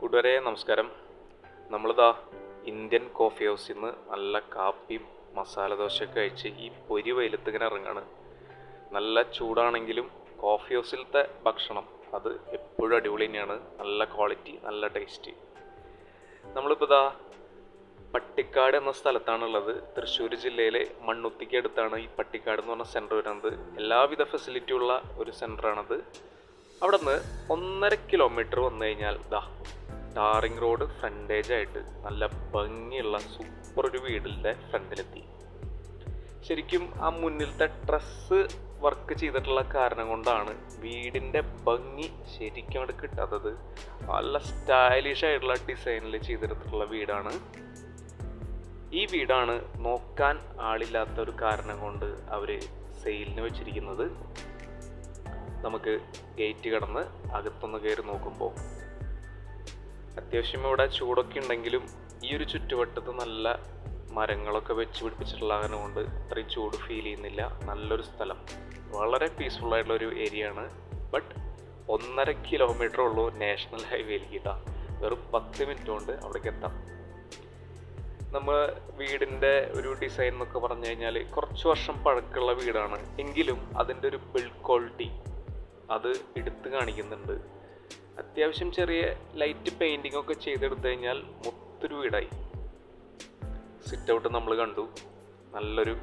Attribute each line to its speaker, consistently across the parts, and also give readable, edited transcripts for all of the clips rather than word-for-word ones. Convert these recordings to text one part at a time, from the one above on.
Speaker 1: കൂട്ടുകാരെ നമസ്കാരം. നമ്മളിതാ ഇന്ത്യൻ കോഫി ഹൗസിൽ നിന്ന് നല്ല കാപ്പിയും മസാല ദോശയൊക്കെ കഴിച്ച് ഈ പൊരി വെയിലത്ത് ഇങ്ങനെ ഇറങ്ങാണ്. നല്ല ചൂടാണെങ്കിലും കോഫി ഹൗസിലത്തെ ഭക്ഷണം അത് എപ്പോഴും അടിപൊളി തന്നെയാണ്. നല്ല ക്വാളിറ്റി, നല്ല ടേസ്റ്റ്. നമ്മളിപ്പോൾ ഇതാ പട്ടിക്കാട് എന്ന സ്ഥലത്താണുള്ളത്. തൃശ്ശൂർ ജില്ലയിലെ മണ്ണുത്തിക്ക് അടുത്താണ് ഈ പട്ടിക്കാട് എന്ന് പറഞ്ഞ സെൻറ്റർ വരുന്നത്. എല്ലാവിധ ഫെസിലിറ്റി ഉള്ള ഒരു സെൻറ്ററാണത്. അവിടെ നിന്ന് 1.5 കിലോമീറ്റർ വന്നു കഴിഞ്ഞാൽ ടാറിങ് റോഡ് ഫ്രണ്ടേജ് ആയിട്ട് നല്ല ഭംഗിയുള്ള സൂപ്പർ ഒരു വീടിൻ്റെ ഫ്രണ്ടിലെത്തി. ശരിക്കും ആ മുന്നിലത്തെ ട്രസ് വർക്ക് ചെയ്തിട്ടുള്ള കാരണം കൊണ്ടാണ് വീടിൻ്റെ ഭംഗി ശരിക്കും അവിടെ കിട്ടാത്തത്. നല്ല സ്റ്റൈലിഷ് ആയിട്ടുള്ള ഡിസൈനിൽ ചെയ്തെടുത്തിട്ടുള്ള വീടാണ്. ഈ വീടാണ് നോക്കാൻ ആളില്ലാത്ത ഒരു കാരണം കൊണ്ട് അവർ സെയിലിന് വെച്ചിരിക്കുന്നത്. നമുക്ക് ഗേറ്റ് കടന്ന് അകത്തൊന്ന് കയറി നോക്കുമ്പോൾ അത്യാവശ്യം ഇവിടെ ചൂടൊക്കെ ഉണ്ടെങ്കിലും ഈ ഒരു ചുറ്റുവട്ടത്ത് നല്ല മരങ്ങളൊക്കെ വെച്ച് പിടിപ്പിച്ചിട്ടുള്ള കാരണം കൊണ്ട് അത്രയും ചൂട് ഫീൽ ചെയ്യുന്നില്ല. നല്ലൊരു സ്ഥലം, വളരെ പീസ്ഫുൾ ആയിട്ടുള്ളൊരു ഏരിയ ആണ്. ബട്ട് 1.5 കിലോമീറ്റർ ഉള്ളൂ നാഷണൽ ഹൈവേയിലേക്ക് ഇട്ടാ. വെറും 10 മിനിറ്റ് കൊണ്ട് അവിടേക്ക് എത്താം. നമ്മൾ വീടിൻ്റെ ഒരു ഡിസൈൻ എന്നൊക്കെ പറഞ്ഞു കഴിഞ്ഞാൽ കുറച്ച് വർഷം പഴക്കമുള്ള വീടാണ് എങ്കിലും അതിൻ്റെ ഒരു ബിൽഡ് ക്വാളിറ്റി അത് എടുത്ത് കാണിക്കുന്നുണ്ട്. അത്യാവശ്യം ചെറിയ ലൈറ്റ് പെയിൻറ്റിംഗ് ഒക്കെ ചെയ്തെടുത്തു കഴിഞ്ഞാൽ മൊത്തൊരു വീടായി. സിറ്റ് ഔട്ട് നമ്മൾ കണ്ടു. നല്ലൊരു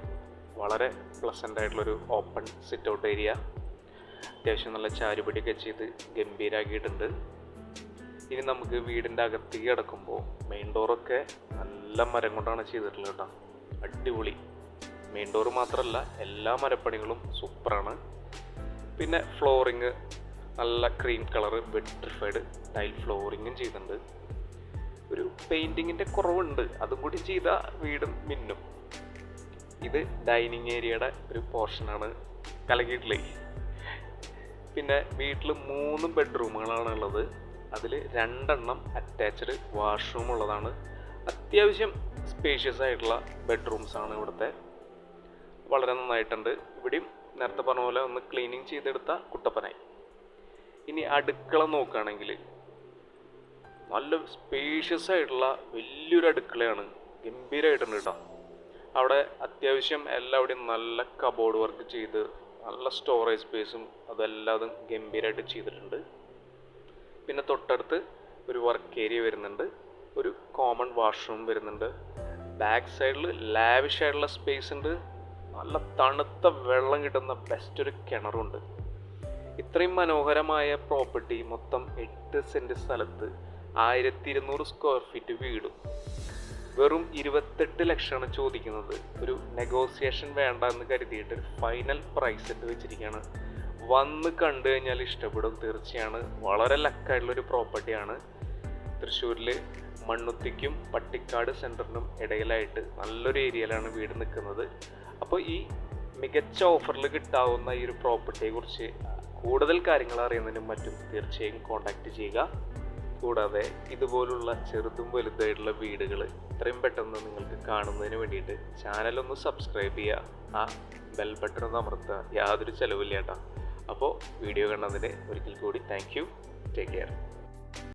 Speaker 1: വളരെ പ്ലസൻ്റ് ആയിട്ടുള്ളൊരു ഓപ്പൺ സിറ്റ് ഔട്ട് ഏരിയ. അത്യാവശ്യം നല്ല ചാരുപടിയൊക്കെ ചെയ്ത് ഗംഭീരമാക്കിയിട്ടുണ്ട്. ഇനി നമുക്ക് വീടിൻ്റെ അകത്തേക്ക് കിടക്കുമ്പോൾ മെയിൻ ഡോറൊക്കെ നല്ല മരം കൊണ്ടാണ് ചെയ്തിട്ടുള്ളത് കേട്ടോ. അടിപൊളി. മെയിൻ ഡോറ് മാത്രമല്ല എല്ലാ മരപ്പണികളും സൂപ്പറാണ്. പിന്നെ ഫ്ലോറിങ് നല്ല ക്രീം കളറ് വെട്രിഫൈഡ് ടൈൽ ഫ്ലോറിങ്ങും ചെയ്തിട്ടുണ്ട്. ഒരു പെയിൻറ്റിങ്ങിൻ്റെ കുറവുണ്ട്, അതും കൂടി ചെയ്താൽ വീടും മിന്നും. ഇത് ഡൈനിങ് ഏരിയയുടെ ഒരു പോർഷനാണ്. കലക്കിയിട്ടില്ലേ. പിന്നെ വീട്ടിൽ 3 ബെഡ്റൂമുകളാണ് ഉള്ളത്. അതിൽ 2 അറ്റാച്ച്ഡ് വാഷ്റൂം ഉള്ളതാണ്. അത്യാവശ്യം സ്പേഷ്യസ് ആയിട്ടുള്ള ബെഡ്റൂംസ് ആണ് ഇവിടുത്തെ. വളരെ നന്നായിട്ടുണ്ട്. ഇവിടെയും നേരത്തെ പറഞ്ഞ പോലെ ഒന്ന് ക്ലീനിങ് ചെയ്തെടുത്ത കുട്ടപ്പനായി. ഇനി അടുക്കള നോക്കുകയാണെങ്കിൽ നല്ല സ്പേഷ്യസ് ആയിട്ടുള്ള വലിയൊരു അടുക്കളയാണ്. ഗംഭീരമായിട്ടുണ്ട് കേട്ടോ. അവിടെ അത്യാവശ്യം എല്ലാവിടെയും നല്ല കബോർഡ് വർക്ക് ചെയ്ത് നല്ല സ്റ്റോറേജ് സ്പേസും അതെല്ലാതും ഗംഭീരമായിട്ട് ചെയ്തിട്ടുണ്ട്. പിന്നെ തൊട്ടടുത്ത് ഒരു വർക്ക് ഏരിയ വരുന്നുണ്ട്. ഒരു കോമൺ വാഷ്റൂം വരുന്നുണ്ട്. ബാക്ക് സൈഡിൽ ലാവിഷ് ആയിട്ടുള്ള സ്പേസ് ഉണ്ട്. നല്ല തണുത്ത വെള്ളം കിട്ടുന്ന ബെസ്റ്റ് ഒരു കിണറുണ്ട്. ഇത്രയും മനോഹരമായ പ്രോപ്പർട്ടി മൊത്തം 8 സെൻറ്റ് സ്ഥലത്ത് 1200 സ്ക്വയർ ഫീറ്റ് വീടും വെറും 28 ലക്ഷമാണ് ചോദിക്കുന്നത്. ഒരു നെഗോസിയേഷൻ വേണ്ട എന്ന് കരുതിയിട്ട് ഫൈനൽ പ്രൈസ് ഇട്ട് വെച്ചിരിക്കുകയാണ്. വന്ന് കണ്ടു കഴിഞ്ഞാൽ ഇഷ്ടപ്പെടും തീർച്ചയാണ്. വളരെ ലക്കായിട്ടുള്ളൊരു പ്രോപ്പർട്ടിയാണ്. തൃശ്ശൂരിൽ മണ്ണുത്തിക്കും പട്ടിക്കാട് സെൻറ്ററിനും ഇടയിലായിട്ട് നല്ലൊരു ഏരിയയിലാണ് വീട് നിൽക്കുന്നത്. അപ്പോൾ ഈ മികച്ച ഓഫറിൽ കിട്ടാവുന്ന ഈ ഒരു പ്രോപ്പർട്ടിയെക്കുറിച്ച് കൂടുതൽ കാര്യങ്ങൾ അറിയുന്നതിനും മറ്റും തീർച്ചയായും കോൺടാക്റ്റ് ചെയ്യുക. കൂടാതെ ഇതുപോലുള്ള ചെറുതും വലുതായിട്ടുള്ള വീടുകൾ എത്രയും പെട്ടെന്ന് നിങ്ങൾക്ക് കാണുന്നതിന് വേണ്ടിയിട്ട് ചാനലൊന്ന് സബ്സ്ക്രൈബ് ചെയ്യുക. ആ ബെൽ ബട്ടൺ ഒന്ന് അമർത്തുക. യാതൊരു ചിലവില്ല കേട്ടോ. അപ്പോൾ വീഡിയോ കണ്ടതിന് ഒരിക്കൽ കൂടി താങ്ക് യു. Take care.